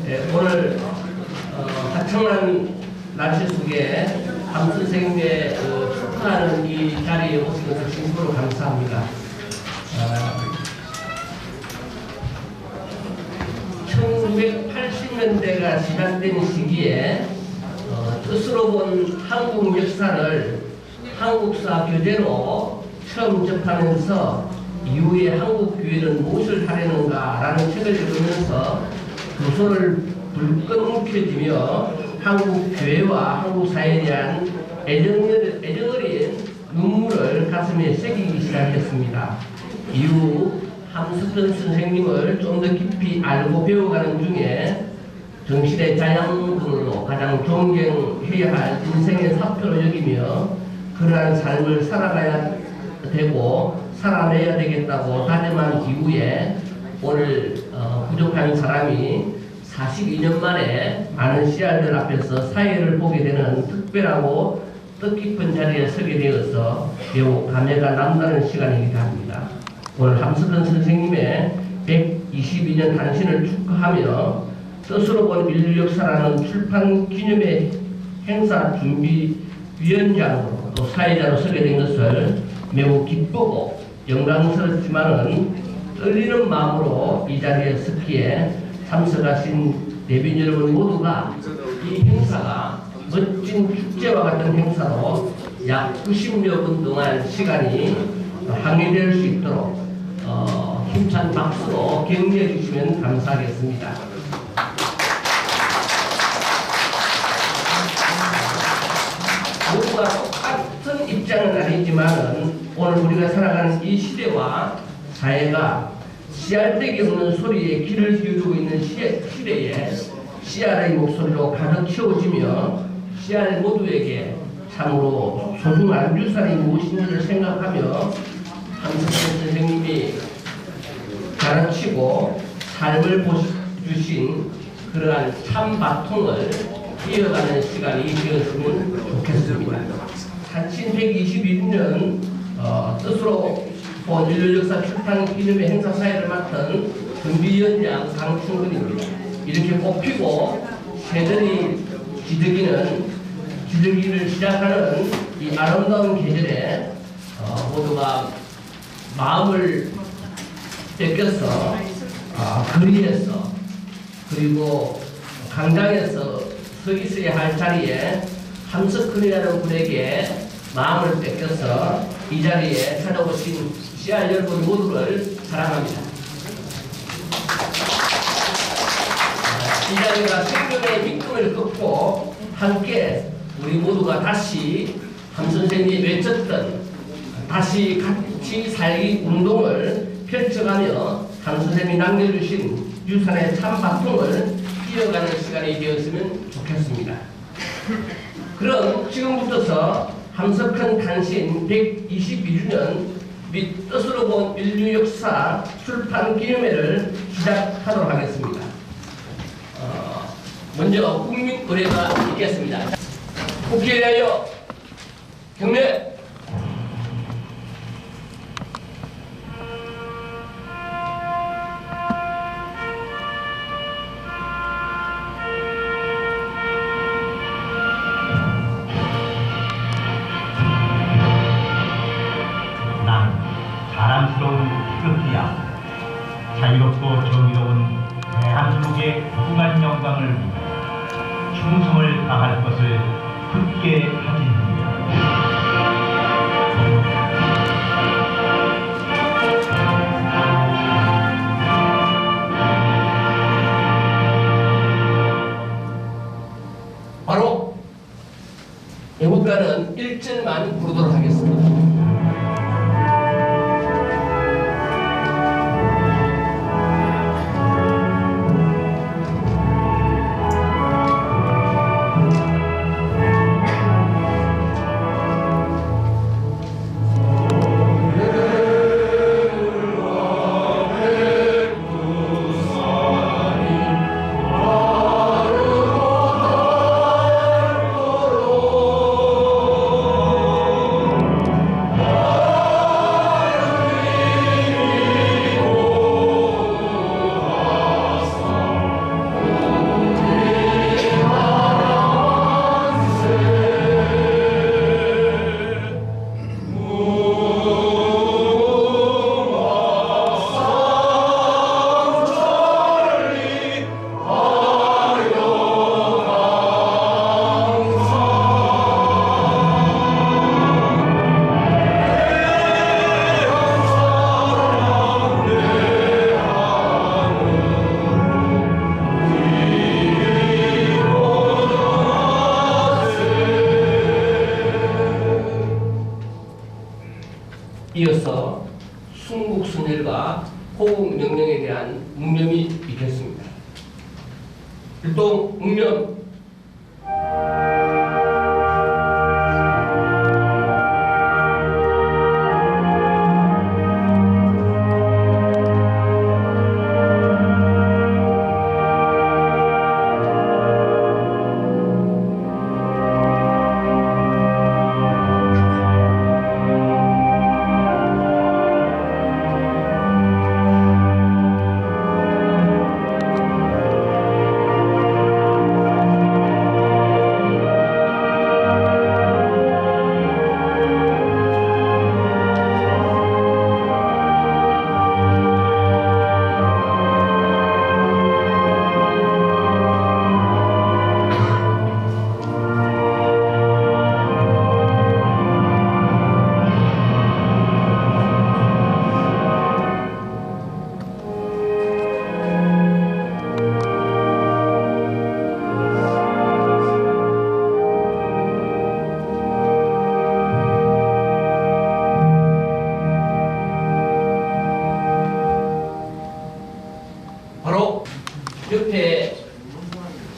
오늘 화창한 날씨 속에 함 선생님의 축하하는 이 자리에 오신 것을 진심으로 감사합니다. 1980년대가 시작된 시기에 뜻으로 본 한국 역사를 한국사 교재로 처음 접하면서 이후에 한국 교회는 무엇을 하려는가 라는 책을 읽으면서 도서를 불끈 움켜쥐며 한국 교회와 한국 사회에 대한 애정어린 눈물을 가슴에 새기기 시작했습니다. 이후 함석헌 선생님을 좀 더 깊이 알고 배워가는 중에 정신의 자양분으로 가장 존경해야 할 인생의 사표로 여기며 그러한 삶을 살아가야 되고 살아내야 되겠다고 다짐한 이후에 오늘 부족한 사람이 42년 만에 많은 씨알들 앞에서 사회를 보게 되는 특별하고 뜻깊은 자리에 서게 되어서 매우 감회가 남다른 시간이기도 합니다. 오늘 함석헌 선생님의 122년 탄신을 축하하며 뜻으로 본 인류 역사라는 출판 기념회 행사 준비위원장으로 또 사회자로 서게 된 것을 매우 기쁘고 영광스럽지만은 떨리는 마음으로 이 자리에 섰기에 참석하신 대빈 여러분 모두가 이 행사가 멋진 축제와 같은 행사로 약 90여 분 동안 시간이 항해될 수 있도록 힘찬 박수로 격려해 주시면 감사하겠습니다. 모두가 똑같은 입장은 아니지만은 오늘 우리가 살아가는 이 시대와 사회가 씨알데기 없는 소리에 귀를 기울이고 있는 시대에 씨알의 목소리로 가득 채워지며 씨알 모두에게 참으로 소중한 유산이 무엇인지를 생각하며 함석헌 선생님이 가르치고 삶을 보여주신 그러한 참 바통을 이어가는 시간이 되었으면 좋겠습니다. 탄신 121년 뜻으로 본 인류 역사 출판 기념회 행사 사회를 맡은 준비위원장 강충근입니다. 이렇게 뽑히고 새들이 지르기를 시작하는 이 아름다운 계절에 모두가 마음을 뺏겨서 거리에서 그리고 강당에서 서 있어야 할 자리에 함석헌이라는 분에게 마음을 뺏겨서 이 자리에 찾아오신 씨알 여러분 모두를 사랑합니다. 이 자리가 생명의 밑금을 긋고 함께 우리 모두가 다시 함 선생님이 외쳤던 다시 같이 살기 운동을 펼쳐가며 함 선생님이 남겨주신 유산의 참 바통을 이어가는 시간이 되었으면 좋겠습니다. 그럼 지금부터서 함석헌 탄신 121주년 및 뜻으로 본 인류 역사 출판 기념회를 시작하도록 하겠습니다. 먼저 국민의례가 있겠습니다. 국회에 대하여 경례. 자랑스러운 태극기야 자유롭고 정의로운 대한민국의 무궁한 영광을 위해 충성을 다할 것을 굳게 다짐합니다. 바로 애국가는 1절만 부르도록 하겠습니다. 일동 묵면 바로 옆에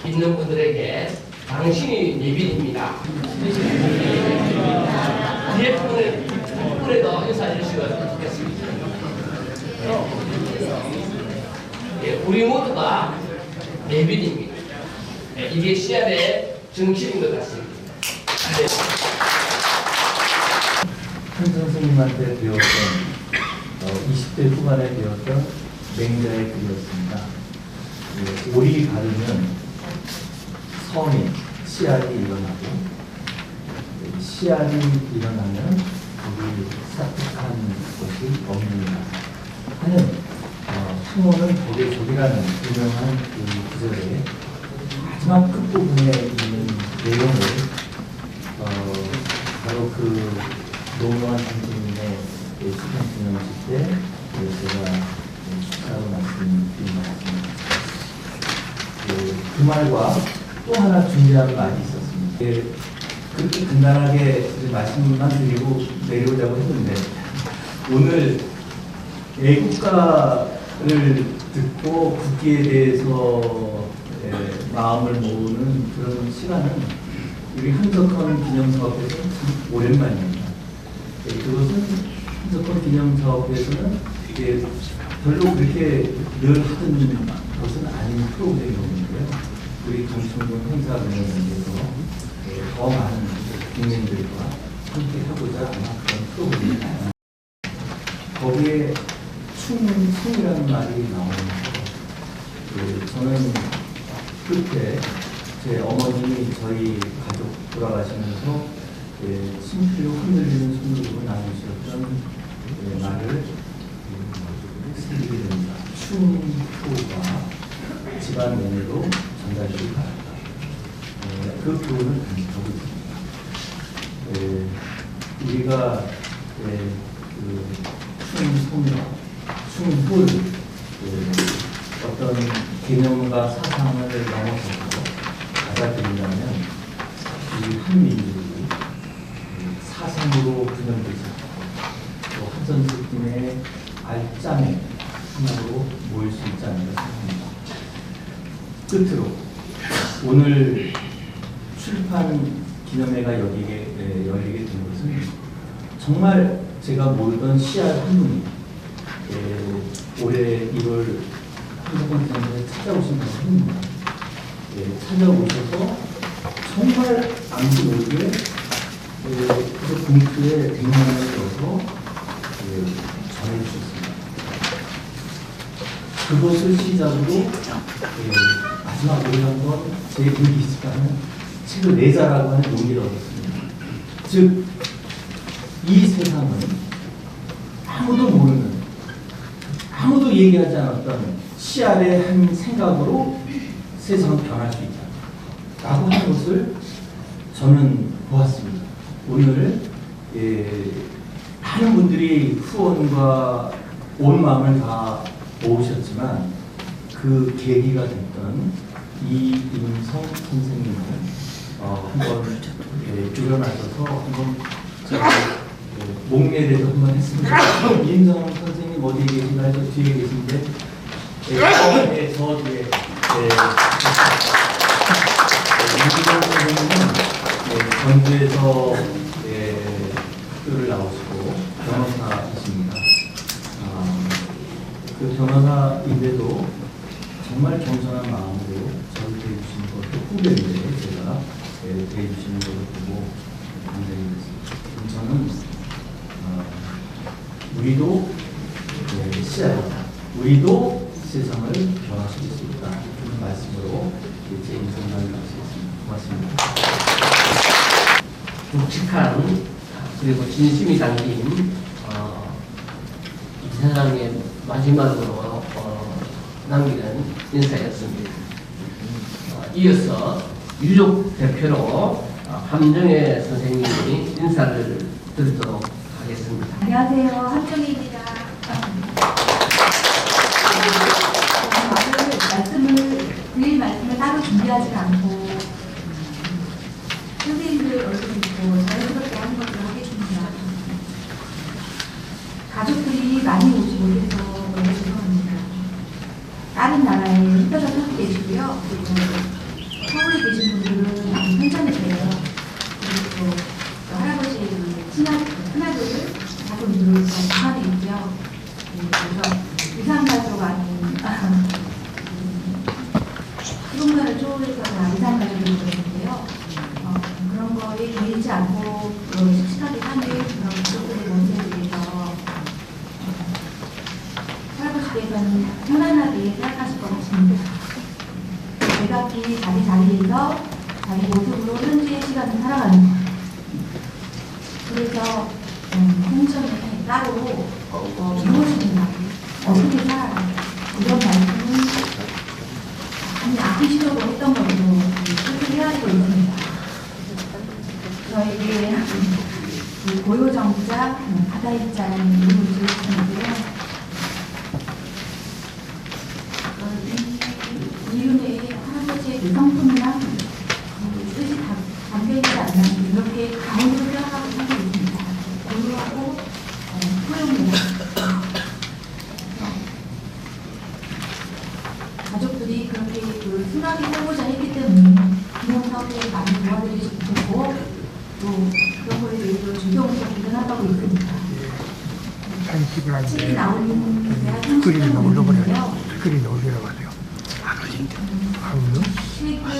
있는 분들에게 당신이 예빈입니다. 뒤에 분에도 인사해 주시면 좋겠습니다. 예, 우리 모두가 예빈입니다. 예, 이게 CR의 정신인 것 같습니다. 네. 한 선생님한테 배웠던 20대 후반에 배웠던 맹자의 글이었습니다. 오리 가르면 성이 씨알이 일어나고 씨알이 일어나면 거기 사특한 것이 없는다 하는 풍어는 보리라는 유명한 그 구절의 마지막 끝부분에 있는 내용을 바로 그 노무현 선생님의 수평 기념식 때 제가 축사로 말씀드린 것 같습니다. 그 말과 또 하나 중요한 말이 있었습니다. 그렇게 간단하게 말씀만 드리고 내려오자고 했는데 오늘 애국가를 듣고 국기에 대해서 마음을 모으는 그런 시간은 우리 한석헌 기념사업에서 참 오랜만입니다. 그것은 한석헌 기념사업에서는 별로 그렇게 늘 하던 것은 아닌 프로그램이었는데요. 우리 동청동 행사 관련해서 더 많은 국민들과 함께 하고자 아마 그런 프로그램입니다. 거기에 충이라는 말이 나오면서 저는 그때 제 어머님이 저희 가족 돌아가시면서 심플로 흔들리는 손으로 나누셨던 말을 쓰게 됩니다. 충효가 집안 내내로 전달되기 바랍니다. 그 교훈을 간직하고 있습니다. 우리가 그 충소녀, 충후를 어떤 개념과 사상을 넘어서서 받아들인다면 이 한민족이 사상으로 균형되지 않고 또 한선수님의 알짱의 하나로 모일 수 있지 않을까 생각합니다. 끝으로 오늘 출판 기념회가 열리게 된 것은 정말 제가 모르던 씨알 한 분이 올해 1월 한석헌 기념회에 찾아오신 분입니다. 찾아오셔서 정말 아무도 모르게 그 봉투에 100만 원을 넣어서 전해주셨습니다. 그것을 시작으로 마지막 올해 한번 제 글이 있을까는 책을 내자라고 하는 용기를 얻었습니다. 즉, 이 세상은 아무도 모르는, 아무도 얘기하지 않았던 씨알의 한 생각으로 세상은 변할 수 있다 라고 하는 것을 저는 보았습니다. 오늘 많은 분들이 후원과 온 마음을 다 모으셨지만 그 계기가 됐던 이임성 선생님을 한번 일어나셔서 한번 목례례도 한번 했습니다. 임성 선생님 어디에 계신가요? 저 뒤에 계신데 저 뒤에 이기동 선생님은 전주에서 학교를 나오시고 변호사이십니다. 그 변호사인데도 정말 겸손한 마음으로 저를 대해주시는 것도 후배인데 제가 대해주시는 것을 보고 굉장히 됐습니다. 저는 우리도 씨앗이다. 우리도 세상을 변화할 수 있습니다. 그런 말씀으로 제 인생을 마치겠습니다. 고맙습니다. 묵직한 그리고 진심이 담긴 이 세상의 마지막으로 남기는 인사였습니다. 이어서 유족 대표로 함정혜 선생님이 인사를 드리도록 하겠습니다. 안녕하세요. 함정혜입니다. 드릴 말씀을 따로 준비하지 않고 선생님들 얼굴 있고 자연스럽게 하는 것으로 하겠습니다. 가족들이 많이 오지 못해서 너무 죄송합니다. 다른 나라에 흩어져 살고 계시고요. 그리고 서울에 계신 분들은 많이 편찮으세요. 그리고 또 할아버지의 큰아들 가족들은 북한에 있고요. 그래서 이산가족 아닌 수동면을 초월해서 이산가족이 있는데요. 그런 거에 개의치 않고 씩씩하게 사는 그런 가족들의 문제에 대해서 할아버지께서는 편안하게 생각하실 것 같습니다. 매각기 자기 자리에서 자기 모습으로 현재의 시간을 살아가는 것. 그래서 행정에 따로 무엇이냐 어떻게 살아라 이런 말씀은 아니 아끼시려고 했던 걸로 그렇게 헤아리고 있습니다. 저에게 고요정자 바다입자라는 이름을 지어주셨는데요. 이 이름에 할아버지의 성품이나 뜻이 담겨있지 않나 이렇게 가운데로 생각하고 살고 있습니다. 고요하고 소용이다. 가족들이 그렇게 순하게 살고자 했기 때문에 기념사업에 많이 도와드리고 싶고 또 그런 거에 대해서 존경스럽고 대단하다고 있습니다. 책이 나오는 데가 그림이 올려버려요. 있는데요. 그림이 올려가지고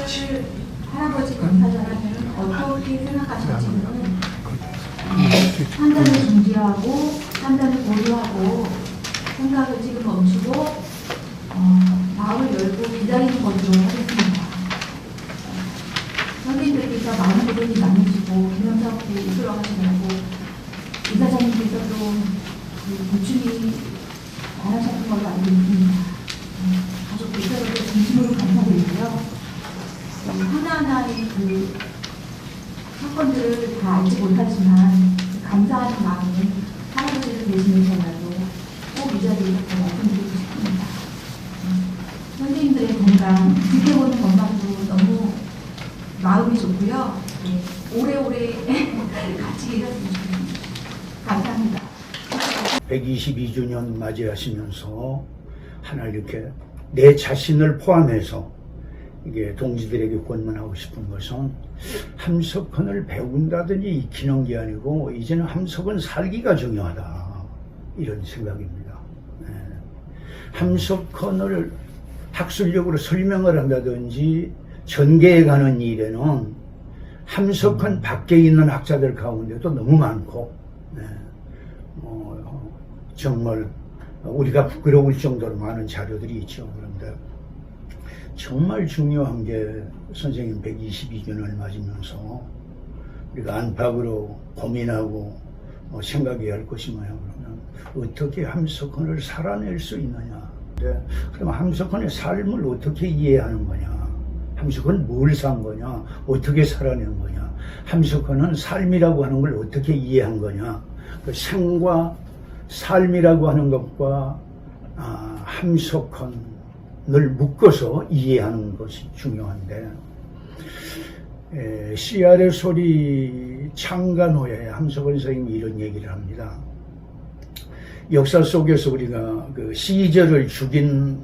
책을 할아버지 검사자라면 어떻게 생각하실지는 판단을 중지하고 판단을 고려하고 생각을 지금 멈추고 마음을 열고 기다리는 것으로 하겠습니다. 선생님들께서 많은 고민이 많으시고 기념사업을 이끌어 가시고 이사장님께서도 보충이 많으셨던 걸로 알고 있습니다. 가족들께서도 진심으로 감사드리고요. 하나하나의 사건들을 다 알지 못하지만 감사하는 마음은 할아버지를 대신해서라도 꼭 이 자리에 말씀드리고 싶습니다. 선생님들의 건강, 지켜보는 건강도 너무 마음이 좋고요. 오래오래 같이 계셨으면 좋겠습니다. 감사합니다. 122주년 맞이하시면서 하나 이렇게 내 자신을 포함해서 이게 동지들에게 권면하고 싶은 것은 함석헌을 배운다든지 익히는 게 아니고 이제는 함석헌 살기가 중요하다 이런 생각입니다. 함석헌을 학술적으로 설명을 한다든지 전개해 가는 일에는 함석헌 밖에 있는 학자들 가운데도 너무 많고 정말 우리가 부끄러울 정도로 많은 자료들이 있죠. 그런데 정말 중요한 게 선생님 122주년을 맞으면서 우리가 안팎으로 고민하고 생각해야 할 것이 뭐냐 그러면 어떻게 함석헌을 살아낼 수 있느냐. 그럼 함석헌의 삶을 어떻게 이해하는 거냐. 함석헌은 뭘 산 거냐. 어떻게 살아낸 거냐. 함석헌은 삶이라고 하는 걸 어떻게 이해한 거냐. 그 생과 삶이라고 하는 것과 함석헌을 묶어서 이해하는 것이 중요한데 CR의 소리 창간호에 함석헌 선생님이 이런 얘기를 합니다. 역사 속에서 우리가 그 시저를 죽인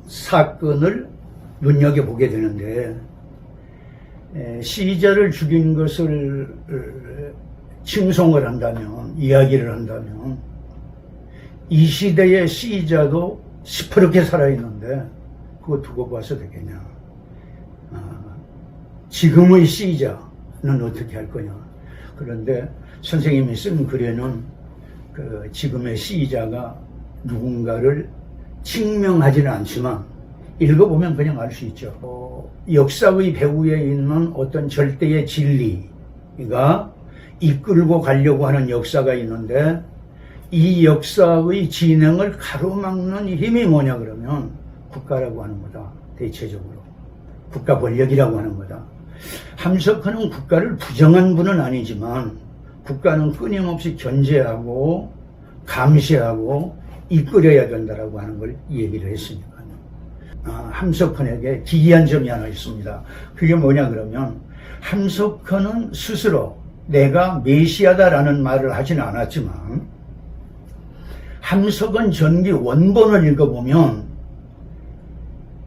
사건을 눈여겨보게 되는데, 시저를 죽인 것을 칭송을 한다면, 이야기를 한다면, 이 시대의 시저도 시퍼렇게 살아있는데 그거 두고 봐서 되겠냐. 지금의 시저는 어떻게 할 거냐. 그런데 선생님이 쓴 글에는 그 지금의 시저가 누군가를 증명하지는 않지만 읽어보면 그냥 알 수 있죠. 역사의 배후에 있는 어떤 절대의 진리가 이끌고 가려고 하는 역사가 있는데 이 역사의 진행을 가로막는 힘이 뭐냐 그러면 국가라고 하는 거다. 대체적으로 국가 권력이라고 하는 거다. 함석헌은 국가를 부정한 분은 아니지만 국가는 끊임없이 견제하고 감시하고 이끌어야 된다라고 하는 걸 얘기를 했으니까요. 함석헌에게 기이한 점이 하나 있습니다. 그게 뭐냐 그러면 함석헌은 스스로 내가 메시아다라는 말을 하지는 않았지만 함석헌 전기 원본을 읽어보면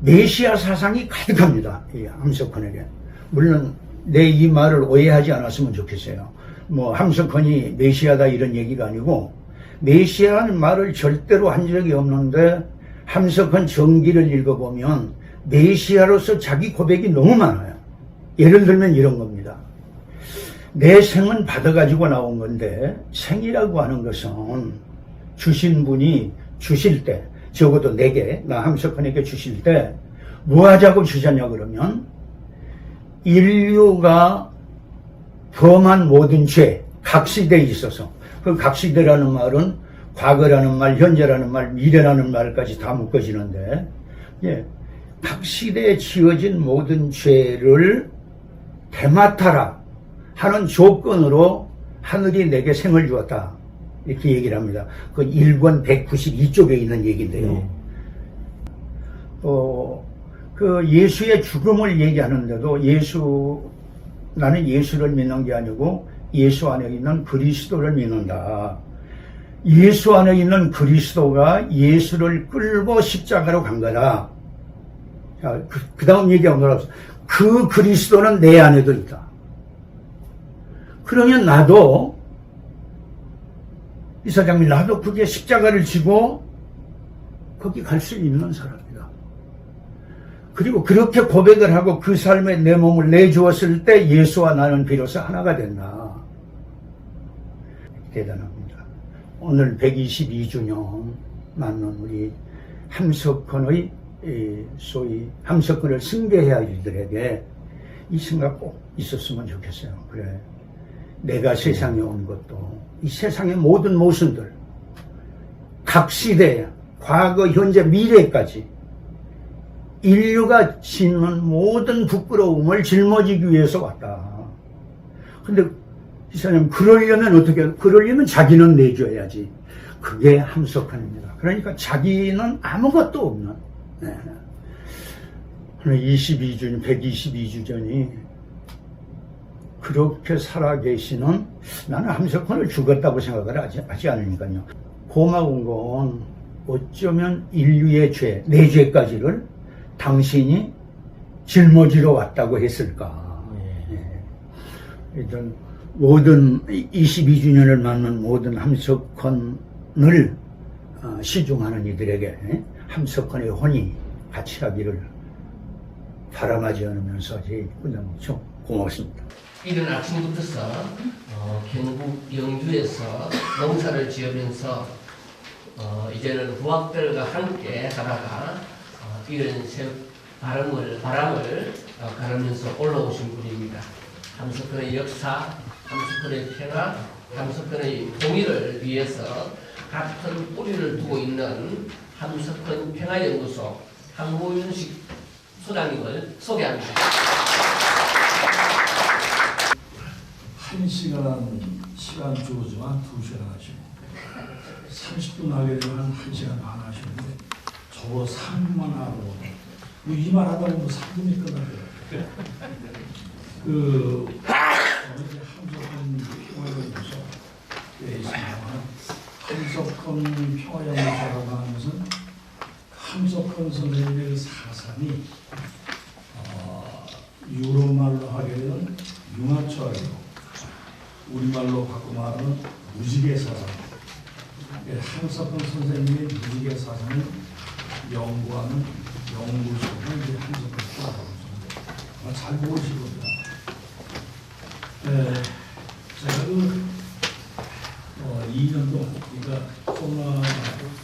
메시아 사상이 가득합니다. 이 함석헌에게. 물론 내 이 말을 오해하지 않았으면 좋겠어요. 뭐 함석헌이 메시아다 이런 얘기가 아니고 메시아라는 말을 절대로 한 적이 없는데 함석헌 전기를 읽어보면 메시아로서 자기 고백이 너무 많아요. 예를 들면 이런 겁니다. 내 생은 받아가지고 나온 건데 생이라고 하는 것은 주신 분이 주실 때 적어도 내게 나 함석헌에게 주실 때 뭐 하자고 주셨냐 그러면 인류가 범한 모든 죄 각 시대에 있어서 그 각 시대라는 말은 과거라는 말, 현재라는 말, 미래라는 말까지 다 묶어지는데 각 시대에 지어진 모든 죄를 대마타라 하는 조건으로 하늘이 내게 생을 주었다. 이렇게 얘기를 합니다. 그 1권 192쪽에 있는 얘기인데요. 그 예수의 죽음을 얘기하는데도 나는 예수를 믿는 게 아니고 예수 안에 있는 그리스도를 믿는다. 예수 안에 있는 그리스도가 예수를 끌고 십자가로 간 거다. 자, 그 다음 얘기하고 놀았어. 그 그리스도는 내 안에도 있다. 그러면 나도 이사장님 나도 그게 십자가를 지고 거기 갈 수 있는 사람이다. 그리고 그렇게 고백을 하고 그 삶에 내 몸을 내주었을 때 예수와 나는 비로소 하나가 됐나. 대단합니다. 오늘 122주년 맞는 우리 함석헌의 소위 함석헌을 숭배해야 할 이들에게 이 생각 꼭 있었으면 좋겠어요. 그래, 내가 세상에 온 것도 이 세상의 모든 모순들 각 시대 과거 현재 미래까지 인류가 짓는 모든 부끄러움을 짊어지기 위해서 왔다. 근데 이사님 그러려면 자기는 내줘야지. 그게 함석헌입니다. 그러니까 자기는 아무것도 없는 122주년이 그렇게 살아계시는, 나는 함석헌을 죽었다고 생각을 하지 않으니까요. 고마운 건 어쩌면 인류의 죄, 내 죄까지를 당신이 짊어지러 왔다고 했을까. 일단 모든 22주년을 맞는 모든 함석헌을 시중하는 이들에게 함석헌의 혼이 같이 하기를 바람하지 않으면서 좀 고맙습니다. 이른 아침부터서 경북 영주에서 농사를 지으면서 이제는 부학들과 함께 하다가 이런 바람을 가르면서 올라오신 분입니다. 함석헌의 역사, 함석헌의 평화, 함석헌의 통일을 위해서 같은 뿌리를 두고 있는 함석헌 평화연구소 황보윤식 소장님을 소개합니다. 1시간 주어지만 2시간 하시고 30분 하게 되면 1시간 반 하시는데 저거 3분만 하고 이 말 하다 보면 3분이 끝나요. 함석헌 평화연구소 에 있습니다만 함석헌 평화연구소라고 하는 것은 함석헌 선생님의 그 사상이 유럽말로 하게 되면 융합철학이고 우리말로 바꿔 말하면 무지개 사상. 함석헌 선생님의 무지개 사상을 연구하는 연구소가 이제 함석헌 사상입니다. 아마 잘 모르실 겁니다. 제가 그 2년 동안, 그러니까 코로나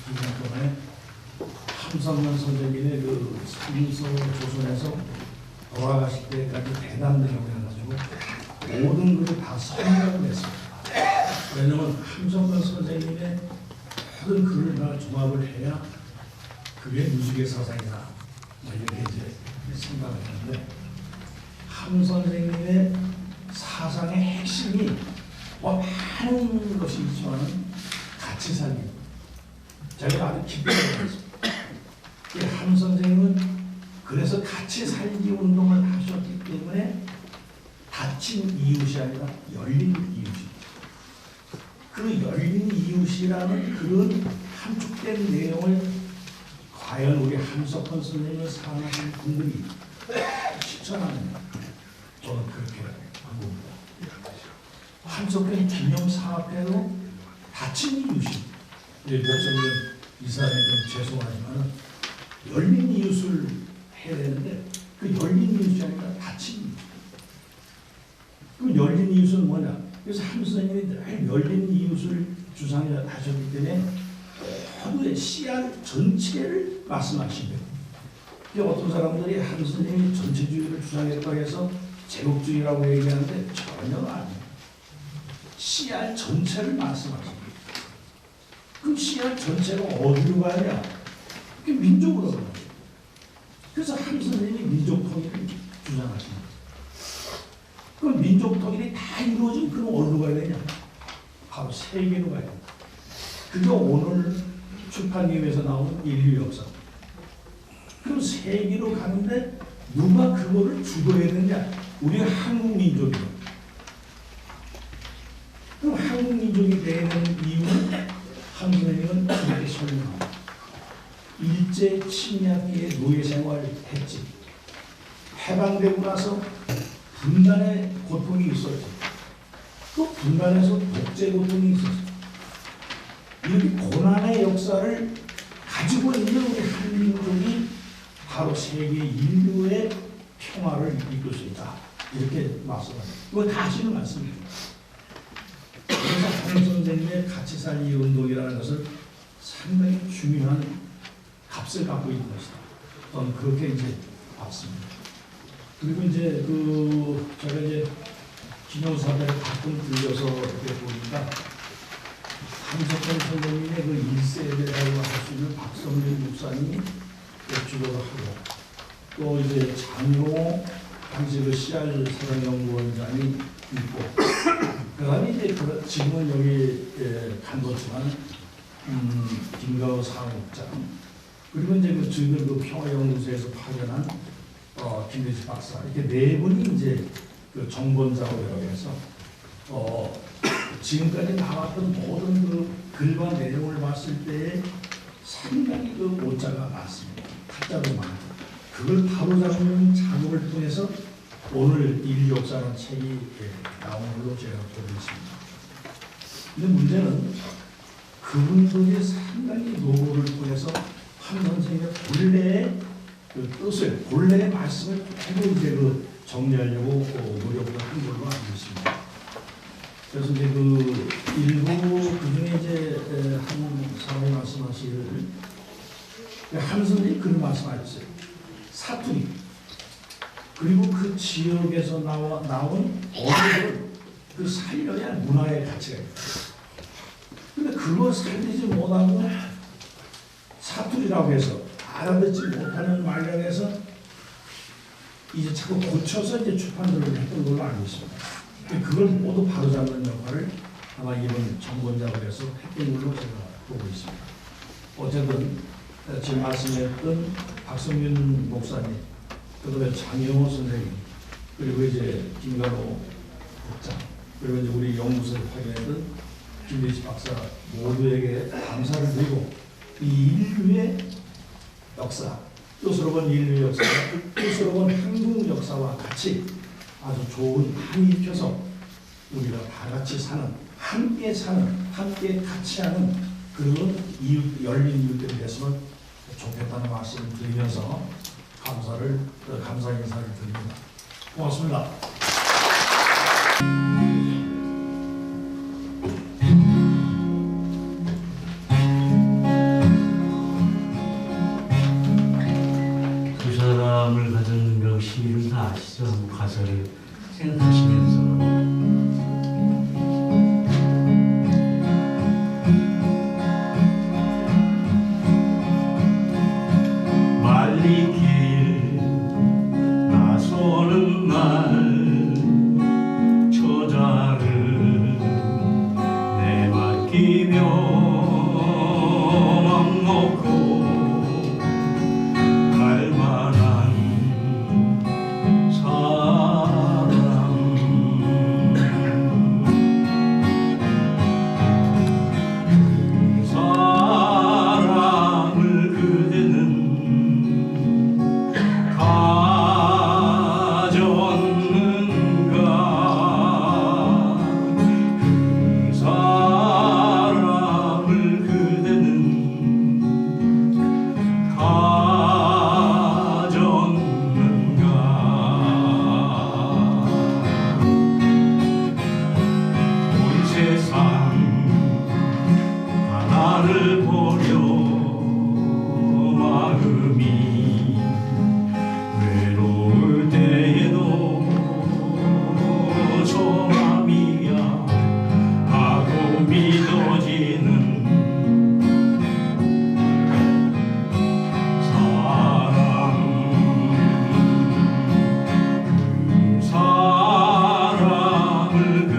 기간 동안에 함석헌 선생님의 그 삼서 조선에서 돌아가실 때까지 대담대라고 해가지고 모든 것을 다 성명을 했습니다. 왜냐면 함석헌 선생님의 모든 글을 다 종합을 해야 그게 무지개 사상이다. 이렇게 이제 생각을 했는데 함 선생님의 사상의 핵심이 많은 것이 있지만 같이 살기. 제가 아주 깊게 생각했습니다. 함 선생님은 그래서 같이 살기 운동을 하셨기 때문에 닫힌 이웃이 아니라 열린 이웃입니다. 그 열린 이웃이라는 그런 함축된 내용을 과연 우리 함석헌 선생님을 사랑하는 분들이 실천하느냐, 저는 그렇게 봅니다. 함석헌 기념사업회로 닫힌 이웃이, 몇천년 이사에 좀 죄송하지만 열린 이웃을 해야 되는데 그 열린 이웃이 아니라 닫힌 이웃. 그 열린 이웃은 뭐냐? 그래서 함 선생님이 늘 열린 이웃을 주장하셨기 때문에 모두의 씨알 전체를 말씀하시는 거예요. 어떤 사람들이 함 선생님이 전체주의를 주장했다고 해서 제국주의라고 얘기하는데 전혀 아니에요. 씨알 전체를 말씀하시는 거예요. 그럼 씨알 전체가 어디로 가냐? 그게 민족으로 가요. 그래서 함 선생님이 민족 통일을 주장하시는 거예요. 그럼 민족 통일이 다 이루어진 그럼 어디로 가야 되냐? 바로 세계로 가야 된다. 그게 오늘 출판기획에서 나온 인류 역사. 그럼 세계로 가는데 누가 그거를 주도해야 되느냐? 우리 한국 민족이요. 그럼 한국 민족이 되는 이유는 함 선생님은 그렇게 설명합니다. 일제 침략기에 노예 생활을 했지. 해방되고 나서 분단의 고통이 있었지. 또 분단에서 독재 고통이 있었지. 이렇게 고난의 역사를 가지고 있는 우리 한민족이 바로 세계 인류의 평화를 이끌 수 있다. 이렇게 말씀합니다. 이거 다 하시는 말씀입니다. 그래서 함 선생님의 같이 살기 운동이라는 것은 상당히 중요한 값을 갖고 있는 것이다. 저는 그렇게 이제 봤습니다. 그리고 이제 제가 이제 기념사를 가끔 들려서 이렇게 보니까 함석헌 선생님의 그 1세대라고 할 수 있는 박성민 목사님이 주도를 하고 또 이제 장용호 당시 그 씨알 사랑연구원장이 있고 그다음에 이제 지금은 여기 간뒀지만 김가호 사무국장 그리고 이제 저희들 그 평화연구소에서 파견한 김대식 박사 이렇게 네 분이 이제 그 정본 작업이라고 해서 지금까지 나왔던 모든 그 글과 내용을 봤을 때 상당히 그 오자가 많습니다. 타자도 많고 그걸 바로잡는 작업을 통해서 오늘 인류 역사라는 책이 나온 걸로 제가 보고 있습니다. 근데 문제는 그분들이 상당히 노고를 통해서 함 선생님의 본래의 그 뜻을, 본래의 말씀을 그대로 이제 그 정리하려고 노력을 한 걸로 알고 있습니다. 그래서 이제 그 일부 그중에 이제 한 사람이 말씀하시기를 함 선생님이 그런 말씀하셨어요. 사투리 그리고 그 지역에서 나온 어휘를 그 살려야 문화의 가치가 있다. 근데 그걸 살리지 못하고 사투리라고 해서 알아듣지 못하는 말량에서 이제 자꾸 고쳐서 이제 출판들을 했던 걸로 알고 있습니다. 그걸 모두 바로잡는 역할을 아마 이번 정본작업에서 했던 걸로 제가 보고 있습니다. 어쨌든 지금 말씀했던 박성윤 목사님, 그다음에 장영호 선생님, 그리고 이제 김가호 국장, 그리고 이제 우리 연구소에 파견했던 김대식 박사 모두에게 감사를 드리고 이 인류의 역사, 뜻으로 본 인류 역사, 뜻으로 본 한국 역사와 같이 아주 좋은 한이 입혀서 우리가 다 같이 사는, 함께 같이 하는 그런 열린 이웃들이 됐으면 좋겠다는 말씀을 드리면서 감사 인사를 드립니다. 고맙습니다. 두 사람을 가진 그 시를 다 아시죠? 한번 가사를 생각하시면서 말리 길 나서는 날 저자를 내맡기며 맘 놓고 갈 만한 사람 그 사람을 그대는 나를 보려 마음이 외로울 때에도 저 맘이야 하고 믿어지는 사람 그 사람을 그대는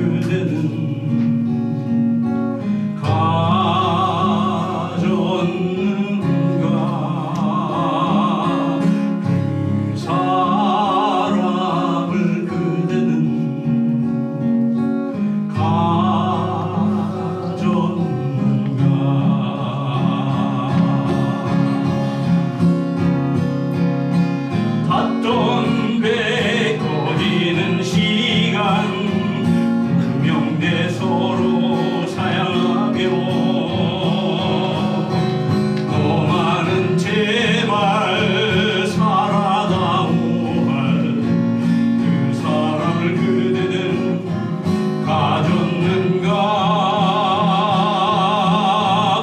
닿던 배 꺼지는 시간 운명대 서로 사양하며 너만은 제발 살아다오 할 그 사람을 그대는 가졌는가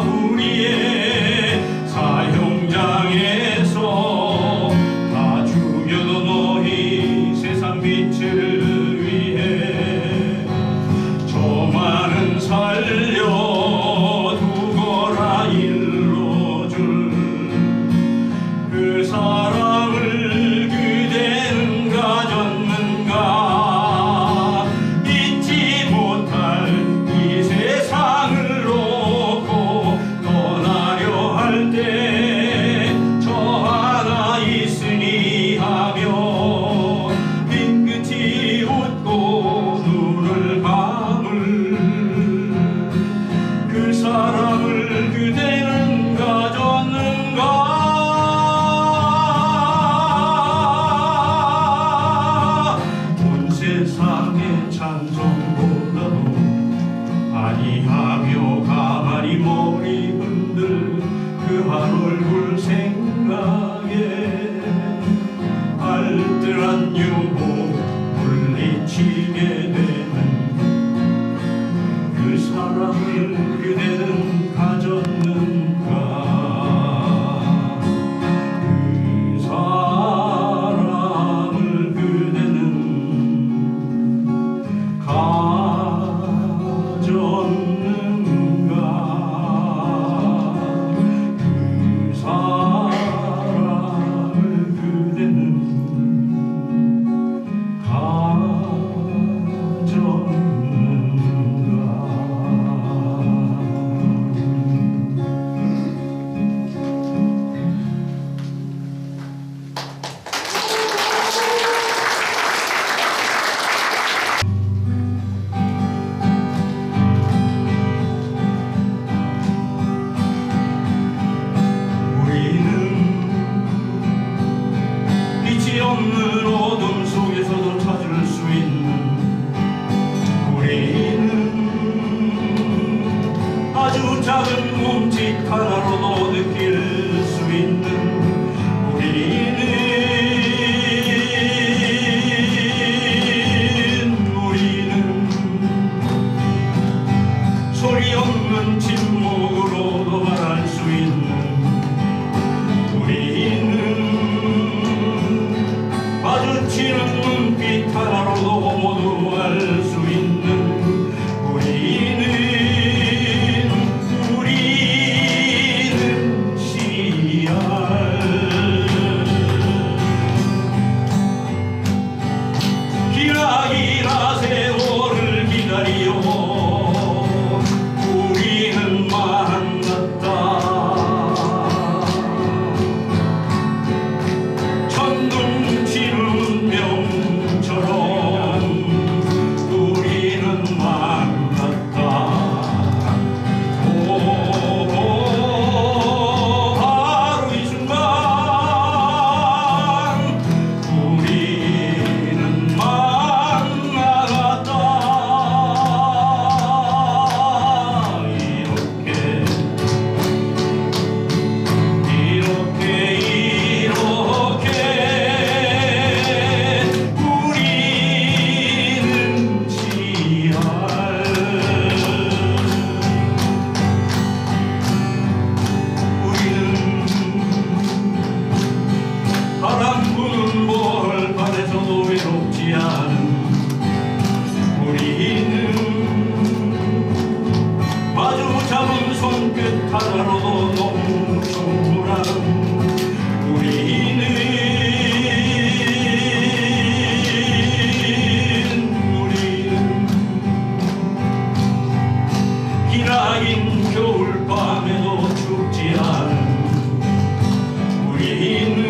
우리의 사형장에서 죽여도 너희 세상 빛을 위해 저 많은 살려두거라 일러줄 그 사랑을 그대는 가졌는가 잊지 못할 이 세상을 놓고 떠나려 할 때 저 하나 있으니 하며 빈끝이 웃고 눈을 감을 그 사랑을 그대는 가졌는가 온 세상의 찬송보다도 아니하며 가만히 머리 흔들 그 한 얼굴 생각에 알뜰한 유혹 물리치게 되는 그 사랑을 그대는 가졌는가 그 사랑을 그대는 가졌는가 그 사랑을 그대는 가졌는가 눈빛 하나로도 모두 알 수 있는 우리는 씨알 기나기나 세월을 기다려 우리는 만났다. 천둥 치는 명처럼 우리는 만났다. 바로 이 순간 우리는 만났다. 우리는 씨알 우리는 바람 부는 벌판에서도 외롭지 않은 우리는 마주 잡은 손끝 하나로도 너무 충분한 우리는 기나긴 겨울밤에도 춥지 않은 우리는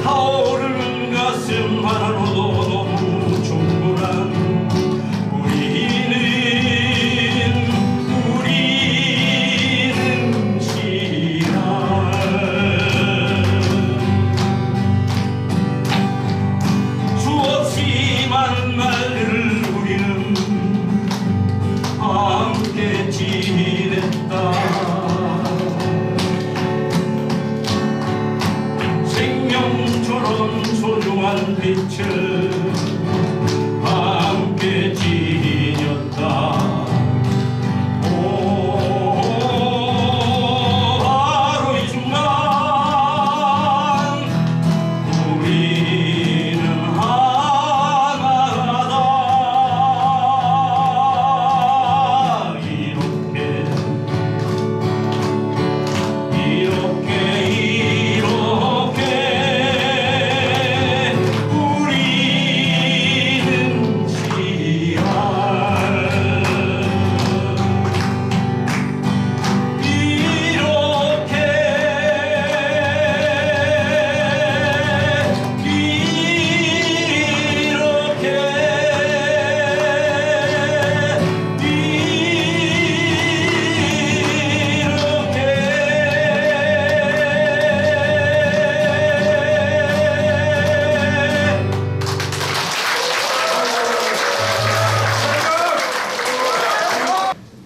타오르는 가슴 하나로도 너무 충분한 우리는 씨알 수없이 많은 날들을 우리는 함께 지냈다. 생명처럼 소중한 빛을 함께 지녔다. 바로 이 순간 우리는 하나다. 우리는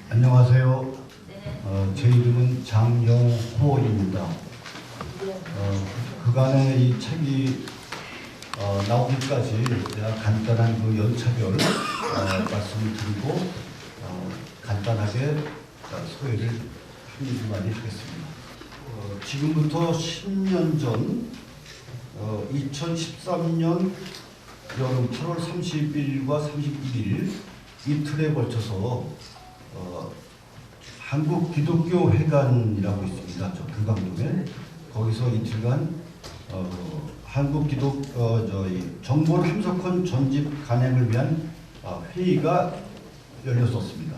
안녕하세요. 제 이름은 장영호입니다. 그간의 이 책이 나오기까지 제가 간단한 그 연차별 말씀을 드리고 간단하게 소개를 한마디 하겠습니다. 지금부터 10년 전 2013년 여름 8월 30일과 31일 이틀에 걸쳐서 한국 기독교 회관이라고 있습니다. 저 금강동에 거기서 이틀간 한국 기독 정본 함석헌 전집 간행을 위한 회의가 열렸었습니다.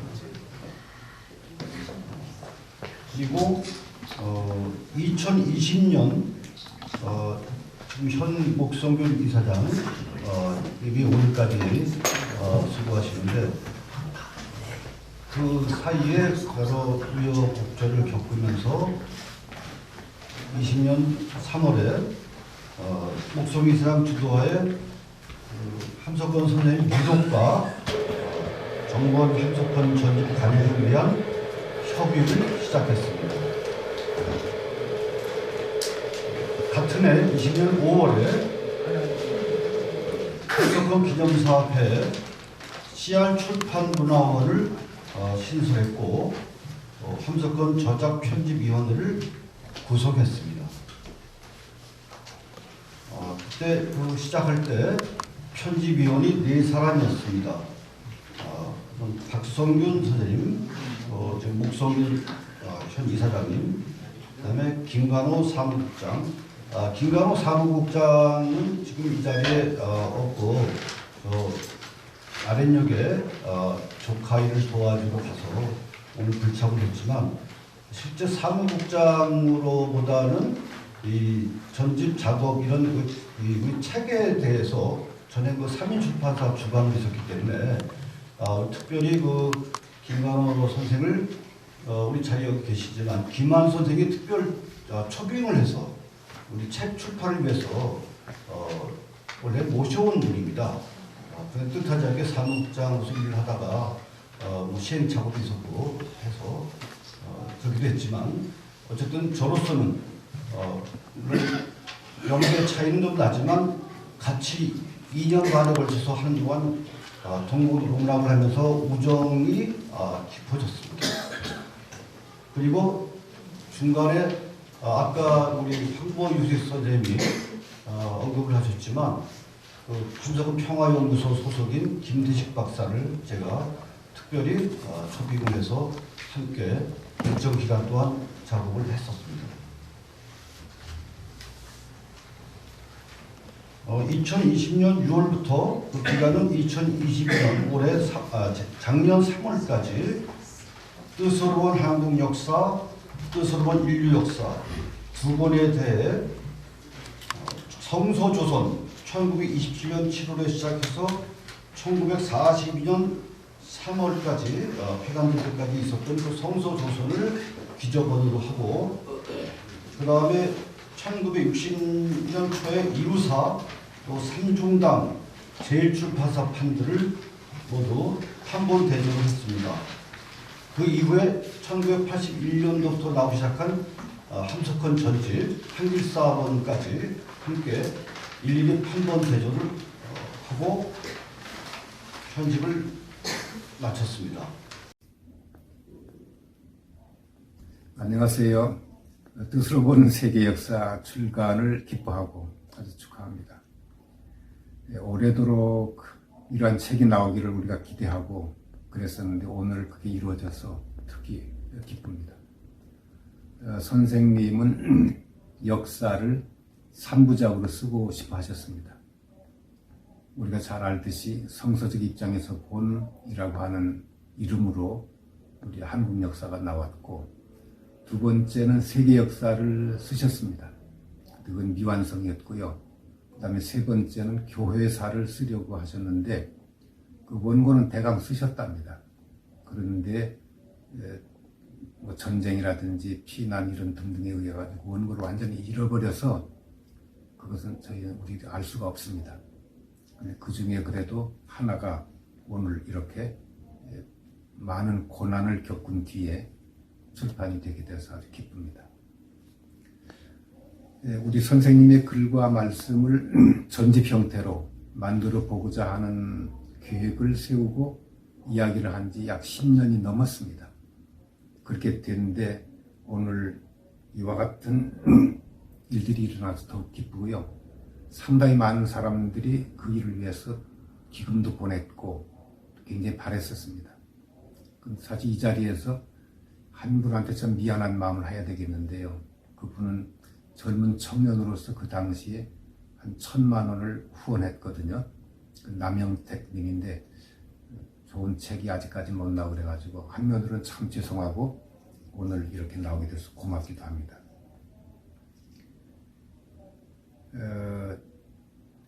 그리고 2020년 지금 현 목성균 이사장 여기 오늘까지 수고하시는데 그 사이에 여러 우여곡절을 겪으면서 20년 3월에 목성 이사장 주도하에 함석헌 선생님 유족과 정권 함석헌 전집 간행을 위한 협의를 시작했습니다. 같은 해 20년 5월에 함석헌 기념사업회 CR 출판문화원을 신설했고 함석헌 저작편집위원회를 구성했습니다. 그때 시작할 때 편집위원이 4사람이었습니다. 박성균 선생님, 지금 목성균 현 이사장님, 그다음에 김관호 사무국장. 김관호 사무국장은 지금 이 자리에 없고 아랫역에 조카 일을 도와주러 가서 오늘 불참을 했지만, 실제 사무국장으로보다는 이 전집 작업 이런 그 책에 대해서 전에 그 삼인출판사 주관을 했었기 때문에 특별히 그 김관호 선생을 우리 자리에 여기 계시지만 김한 선생이 특별 초빙을 해서 우리 책 출판을 위해서 원래 모셔온 분입니다. 그냥 뜻하지 않게 사무국장으로서 일을 하다가 뭐 시행 작업이 있었고 해서 그렇기도 했지만, 어쨌든 저로서는 물론 연배 차이는 좀 나지만 같이 2년간에 걸쳐서 하는 동안 동고동락을 하면서 우정이 깊어졌습니다. 그리고 중간에 아까 우리 황보유식 선생님이 언급을 하셨지만 김석은 평화연구소 소속인 김대식 박사를 제가 특별히 초빙을 해서 함께 일정 기간 동안 작업을 했었습니다. 2020년 6월부터 그 기간은 2022년 작년 3월까지 뜻으로운 한국 역사, 뜻으로운 인류 역사 두 권에 대해 성서조선 1927년 7월에 시작해서 1942년 3월까지 폐간될 때까지 있었던 그 성서조선을 기저본으로 하고, 그 다음에 1960년 초에 이루사 또 삼중당 제일출판사 판들을 모두 판본 대조를 했습니다. 그 이후에 1981년도부터 나오기 시작한 함석헌 전집, 한길사본까지 함께 일일이 판본 대조를 하고 편집을 마쳤습니다. 안녕하세요. 뜻으로 본 세계 역사 출간을 기뻐하고 아주 축하합니다. 오래도록 이러한 책이 나오기를 우리가 기대하고 그랬었는데 오늘 그게 이루어져서 특히 기쁩니다. 선생님은 역사를 3부작으로 쓰고 싶어 하셨습니다. 우리가 잘 알듯이 성서적 입장에서 본이라고 하는 이름으로 우리 한국 역사가 나왔고, 두 번째는 세계 역사를 쓰셨습니다. 그건 미완성이었고요. 그 다음에 세 번째는 교회사를 쓰려고 하셨는데 그 원고는 대강 쓰셨답니다. 그런데 뭐 전쟁이라든지 피난 이런 등등에 의해 가지고 원고를 완전히 잃어버려서 그것은 우리가 알 수가 없습니다. 그 중에 그래도 하나가 오늘 이렇게 많은 고난을 겪은 뒤에 출판이 되게 돼서 아주 기쁩니다. 우리 선생님의 글과 말씀을 전집 형태로 만들어 보고자 하는 계획을 세우고 이야기를 한 지 약 10년이 넘었습니다. 그렇게 됐는데 오늘 이와 같은 일들이 일어나서 더욱 기쁘고요. 상당히 많은 사람들이 그 일을 위해서 기금도 보냈고 굉장히 바랬었습니다. 사실 이 자리에서 한 분한테 참 미안한 마음을 해야 되겠는데요. 그분은 젊은 청년으로서 그 당시에 한 1,000만 원을 후원했거든요. 남영택 님인데 좋은 책이 아직까지 못 나오고 그래가지고 한면으로는 참 죄송하고 오늘 이렇게 나오게 돼서 고맙기도 합니다.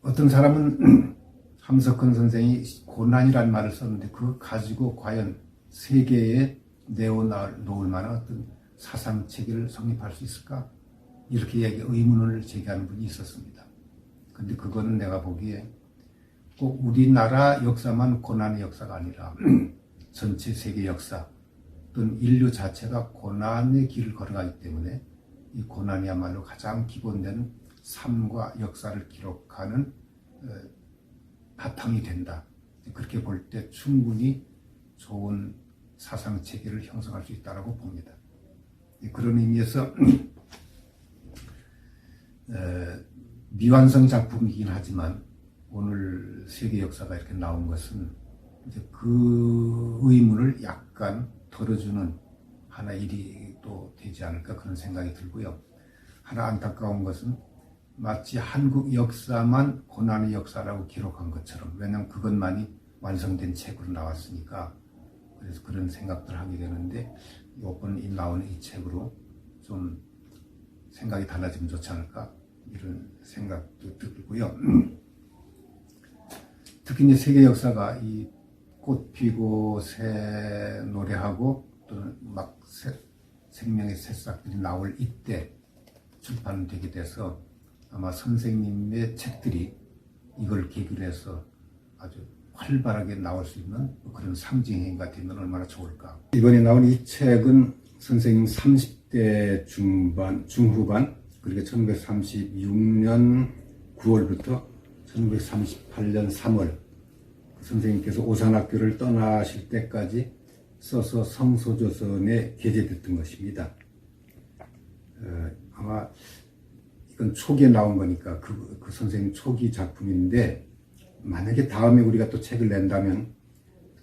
어떤 사람은 함석헌 선생이 고난이라는 말을 썼는데 그거 가지고 과연 세계에 내어놓을 만한 어떤 사상체계를 성립할 수 있을까? 이렇게 의문을 제기하는 분이 있었습니다. 근데 그거는 내가 보기에 꼭 우리나라 역사만 고난의 역사가 아니라 전체 세계 역사 또는 인류 자체가 고난의 길을 걸어가기 때문에 이 고난이야말로 가장 기본된 삶과 역사를 기록하는 바탕이 된다. 그렇게 볼 때 충분히 좋은 사상체계를 형성할 수 있다고 봅니다. 그런 의미에서 미완성 작품이긴 하지만 오늘 세계 역사가 이렇게 나온 것은 이제 그 의문을 약간 덜어주는 하나 일이 또 되지 않을까 그런 생각이 들고요. 하나 안타까운 것은 마치 한국 역사만 고난의 역사라고 기록한 것처럼, 왜냐하면 그것만이 완성된 책으로 나왔으니까, 그래서 그런 생각들을 하게 되는데 이번 나오는 이 책으로 좀 생각이 달라지면 좋지 않을까 이런 생각도 들고요. 특히 이제 세계 역사가 이 꽃 피고 새 노래하고 또는 막 생명의 새싹들이 나올 이때 출판되게 돼서 아마 선생님의 책들이 이걸 계기로 해서 아주 활발하게 나올 수 있는 그런 상징행위가 되면 얼마나 좋을까. 이번에 나온 이 책은 선생님 30대 중후반, 그리고 1936년 9월부터 1938년 3월 선생님께서 오산학교를 떠나실 때까지 써서 성소조선에 게재됐던 것입니다. 아마 이건 초기에 나온 거니까 그 선생님 초기 작품인데, 만약에 다음에 우리가 또 책을 낸다면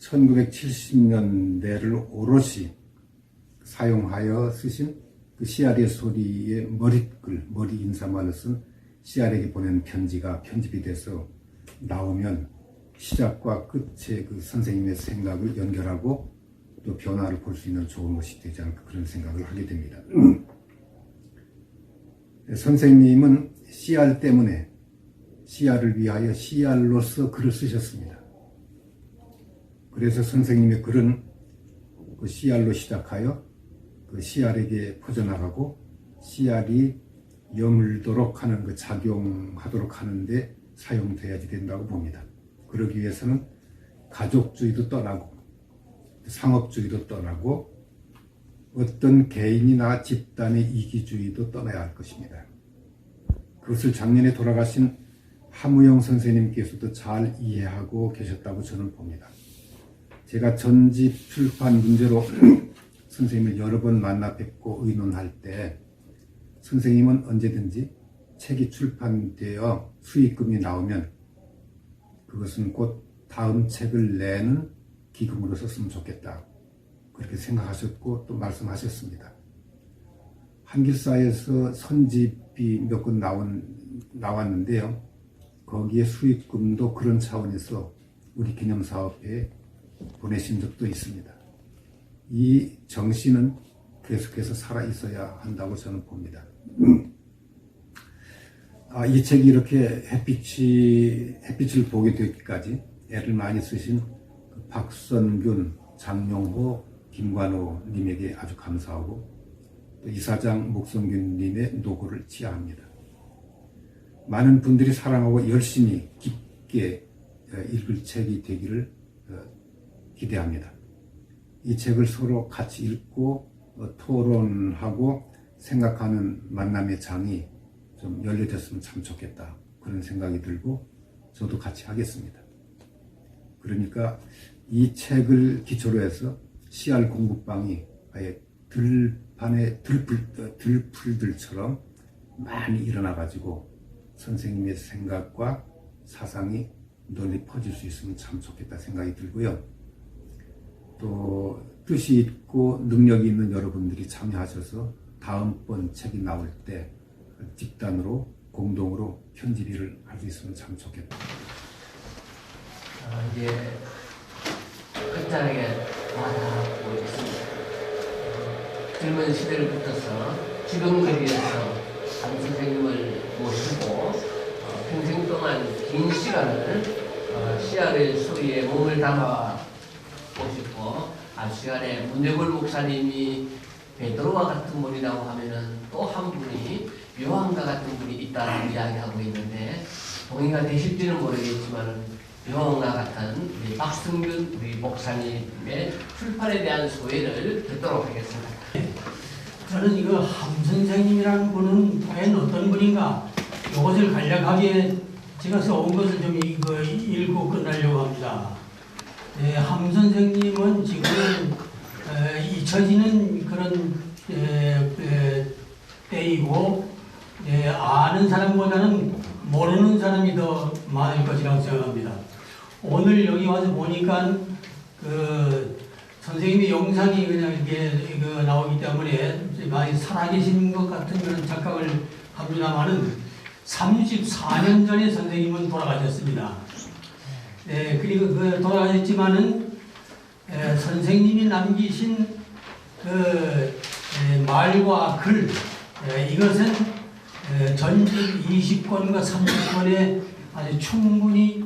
1970년대를 오롯이 사용하여 쓰신 그 씨알의 소리의 머리 인사말로 쓴 씨알에게 보낸 편지가 편집이 돼서 나오면 시작과 끝에 그 선생님의 생각을 연결하고 또 변화를 볼 수 있는 좋은 것이 되지 않을까 그런 생각을 하게 됩니다. 선생님은 씨알 때문에 씨알을 위하여 씨알로서 글을 쓰셨습니다. 그래서 선생님의 글은 그 씨알로 시작하여 그 씨알에게 퍼져나가고 씨알이 여물도록 하는 그 작용하도록 하는데 사용돼야지 된다고 봅니다. 그러기 위해서는 가족주의도 떠나고 상업주의도 떠나고 어떤 개인이나 집단의 이기주의도 떠나야 할 것입니다. 그것을 작년에 돌아가신 하무영 선생님께서도 잘 이해하고 계셨다고 저는 봅니다. 제가 전집 출판 문제로 선생님을 여러 번 만나 뵙고 의논할 때 선생님은 언제든지 책이 출판되어 수익금이 나오면 그것은 곧 다음 책을 내는 기금으로 썼으면 좋겠다, 그렇게 생각하셨고 또 말씀하셨습니다. 한길사에서 선집이 몇 권 나왔는데요. 거기에 수익금도 그런 차원에서 우리 기념사업회에 보내신 적도 있습니다. 이 정신은 계속해서 살아있어야 한다고 저는 봅니다. 이 책이 이렇게 햇빛을 보게 되기까지 애를 많이 쓰신 박선균, 장용호, 김관호 님에게 아주 감사하고 또 이사장 목성균 님의 노고를 치하합니다. 많은 분들이 사랑하고 열심히 깊게 읽을 책이 되기를 기대합니다. 이 책을 서로 같이 읽고 토론하고 생각하는 만남의 장이 좀 열려졌으면 참 좋겠다, 그런 생각이 들고 저도 같이 하겠습니다. 그러니까 이 책을 기초로 해서 씨알 공부방이 아예 들풀들처럼 많이 일어나가지고 선생님의 생각과 사상이 널리 퍼질 수 있으면 참 좋겠다 생각이 들고요. 또 뜻이 있고 능력이 있는 여러분들이 참여하셔서 다음번 책이 나올 때 집단으로 공동으로 편집일을 할 수 있으면 참 좋겠다. 이제 끝자락에 와닿고 있습니다. 젊은 시대를 붙어서 지금 거리에서 한 선생님을 모시고 평생 동안 긴 시간을 씨알의 소리에 몸을 담아 보시고 시간에 문대골 목사님이 베드로와 같은 분이라고 하면은 또 한 분이 요한과 같은 분이 있다는 이야기하고 있는데 동의가 되실지는 모르겠지만 요한과 같은 우리 박승균 우리 목사님의 출판에 대한 소회를 듣도록 하겠습니다. 저는 이거 함 선생님이라는 분은 과연 어떤 분인가, 이것을 간략하게 제가 써온 것을 좀 읽고 끝내려고 합니다. 함 선생님은 지금 잊혀지는 그런 때이고 아는 사람보다는 모르는 사람이 더 많을 것이라고 생각합니다. 오늘 여기 와서 보니까 그 선생님의 영상이 그냥 이렇게 나오기 때문에 많이 살아계신 것 같은 그런 착각을 합니다만은 34년 전에 선생님은 돌아가셨습니다. 그리고 그 돌아가셨지만은 선생님이 남기신 그 말과 글 이것은 전집 20권과 30권에 아주 충분히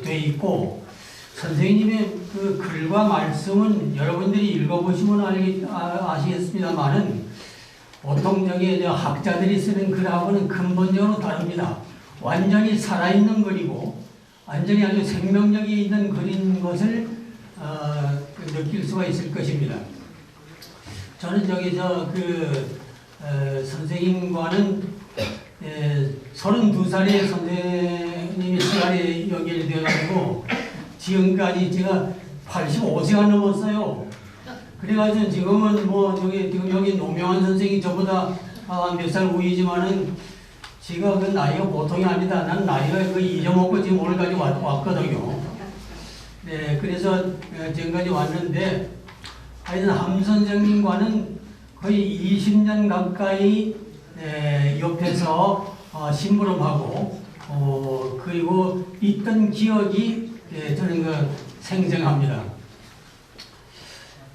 돼 있고 선생님의 그 글과 말씀은 여러분들이 읽어보시면 아시겠습니다만은 보통 저기 학자들이 쓰는 글하고는 근본적으로 다릅니다. 완전히 살아있는 글이고 완전히 아주 생명력이 있는 글인 것을 느낄 수가 있을 것입니다. 저는 선생님과는 32살에 선생님이 시간에 연결되어가지고 지금까지 제가 85세가 넘었어요. 그래가지고 지금은 지금 여기 노명환 선생이 저보다 몇 살 우위지만은 제가 그 나이가 보통이 아니다. 난 나이가 잊어먹고 지금 오늘까지 왔거든요. 네, 그래서 지금까지 왔는데 하여튼 함 선생님과는 거의 20년 가까이 옆에서 심부름하고 그리고 있던 기억이 저는 생생합니다.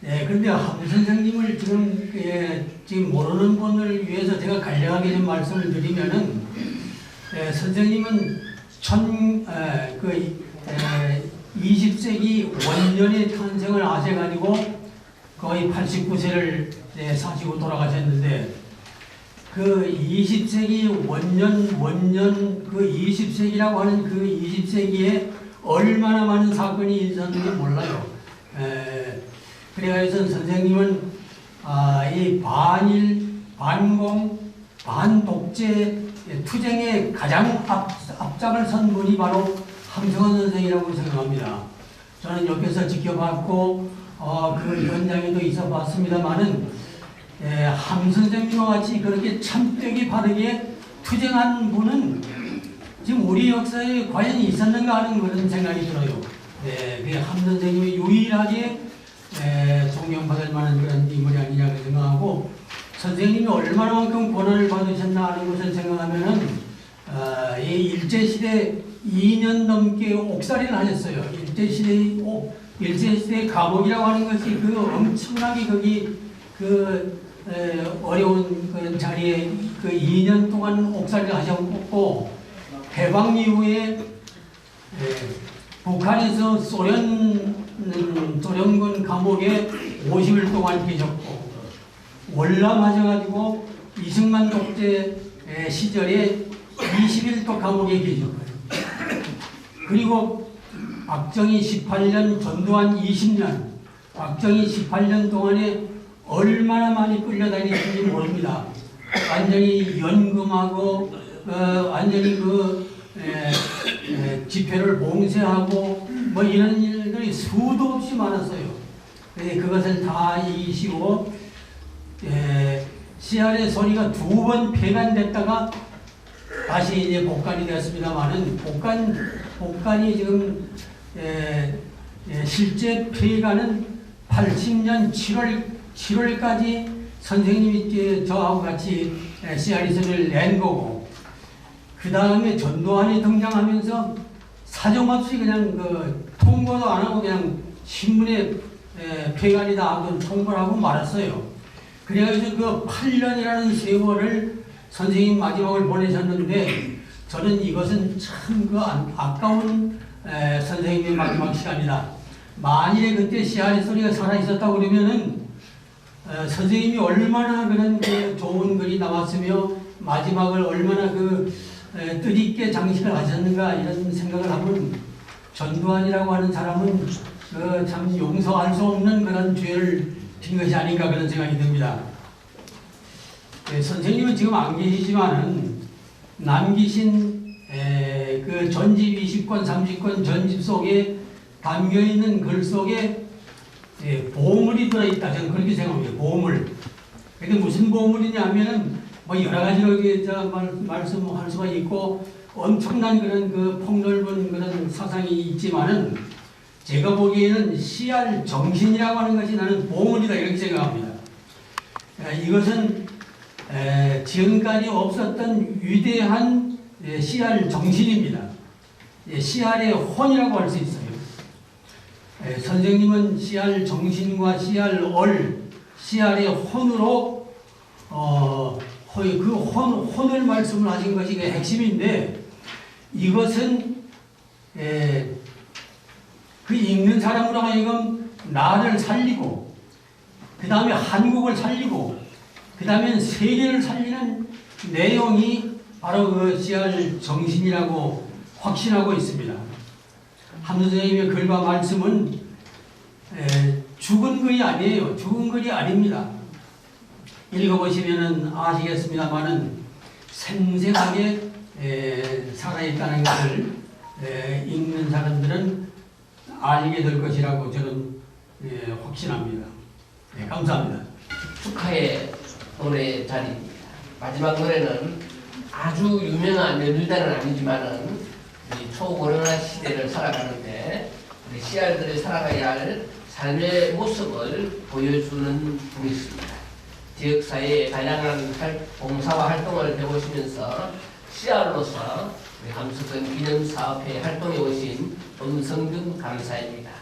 그런데 함 선생님을 지금 모르는 분을 위해서 제가 간략하게 좀 말씀을 드리면은 선생님은 20세기 원년에 탄생을 하셔가지고 거의 89세를 사시고 돌아가셨는데 그 20세기 원년 그 20세기라고 하는 그 20세기에 얼마나 많은 사건이 있었는지 몰라요. 그래서 선생님은 이 반일, 반공, 반독재 투쟁의 가장 앞장을 선 분이 바로 함성헌 선생이라고 생각합니다. 저는 옆에서 지켜봤고 그 현장에도 있어 봤습니다만은 함 선생님과 같이 그렇게 참되게 바르게 투쟁한 분은 지금 우리 역사에 과연 있었는가 하는 그런 생각이 들어요. 함 선생님이 유일하게 존경받을 만한 그런 인물이 아니냐고 생각하고 선생님이 얼마나만큼 고난을 받으셨나 하는 것을 생각하면은 이 일제시대 2년 넘게 옥살이를 하셨어요. 일제시대 감옥이라고 하는 것이 그 엄청나게 거기 어려운 그 자리에 그 2년 동안 옥살이를 하셨고 해방 이후에 북한에서 소련군 감옥에 50일 동안 계셨고 월남하셔가지고 이승만 독재 시절에 20일 또 감옥에 계셨고요. 그리고 박정희 18년, 전두환 20년, 박정희 18년 동안에 얼마나 많이 끌려다니는지 모릅니다. 완전히 연금하고 완전히 집회를 봉쇄하고 이런 일들이 수도 없이 많았어요. 그것을 다 이기시고 CR의 소리가 2번 폐간됐다가 다시 이제 복간이 되었습니다만은 복간이 지금 실제 폐간은 80년 7월까지 선생님이 저하고 같이 CR의 소리를 낸 거고 그 다음에 전두환이 등장하면서 사정없이 그냥 통보도 안 하고 그냥 신문에 폐간이다 하고 통보를 하고 말았어요. 그래가지고 그 8년이라는 세월을 선생님 마지막을 보내셨는데 저는 이것은 참 아까운 선생님의 마지막 시간이다. 만일에 그때 씨알의 소리가 살아있었다고 그러면은 선생님이 얼마나 그런 좋은 글이 나왔으며 마지막을 얼마나 뜻있게 장식을 하셨는가 이런 생각을 하면 전두환이라고 하는 사람은 참 용서할 수 없는 그런 죄를 진 것이 아닌가 그런 생각이 듭니다. 선생님은 지금 안 계시지만은 남기신 그 전집 20권, 30권 전집 속에 담겨있는 글 속에 보물이 들어있다. 저는 그렇게 생각합니다. 보물. 그게 무슨 보물이냐 하면은 뭐 여러 가지로 말씀할 수가 있고 엄청난 그런 그 폭넓은 그런 사상이 있지만은 제가 보기에는 씨알 정신이라고 하는 것이 나는 보물이다 이렇게 생각합니다. 이것은 지금까지 없었던 위대한 씨알 정신입니다. 씨알의 혼이라고 할 수 있어요. 선생님은 씨알 정신과 씨알얼, 씨알의 혼으로 그 혼을 말씀을 하신 것이 그 핵심인데 이것은 그 읽는 사람으로 하여금 나를 살리고 그 다음에 한국을 살리고 그 다음에 세계를 살리는 내용이 바로 그 씨알 정신이라고 확신하고 있습니다. 함수 선생님의 글과 말씀은 죽은 글이 아니에요. 죽은 글이 아닙니다. 읽어보시면 아시겠습니다만은 생생하게 살아있다는 것을 읽는 사람들은 알게 될 것이라고 저는 확신합니다. 감사합니다. 축하의 노래 자리입니다. 마지막 노래는 아주 유명한 연주자는 아니지만은 이 초고령화 시대를 살아가는데 우리 씨알들이 살아가야 할 삶의 모습을 보여주는 분이 있습니다. 지역사회의 다양한 봉사와 활동을 해보시면서 씨알로서 감수성 기념사업회에 활동해 오신 엄성준 감사입니다.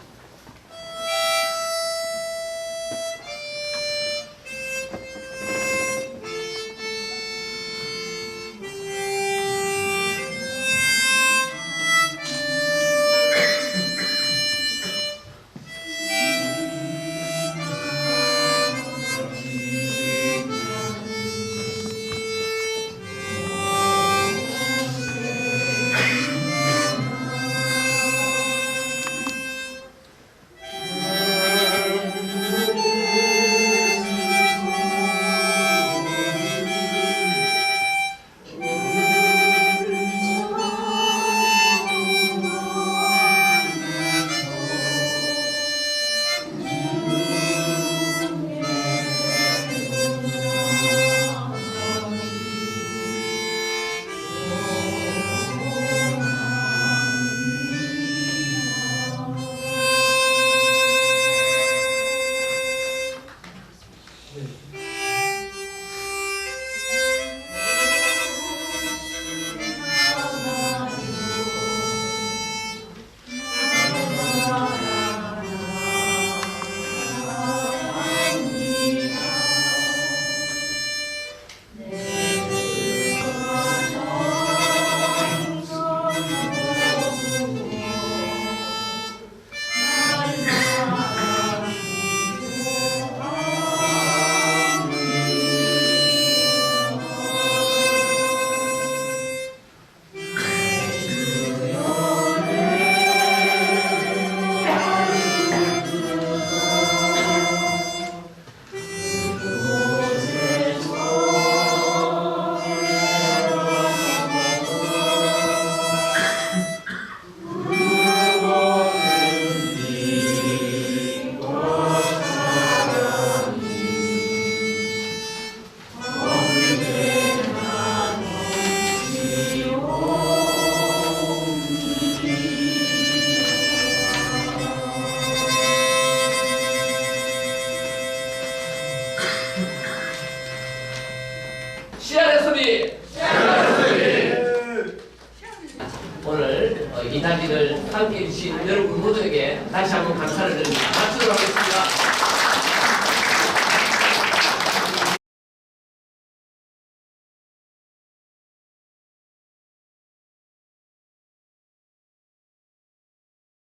오늘 이 자리를 함께해 주신 여러분 모두에게 다시 한번 감사를 드립니다. 박수로 하겠습니다.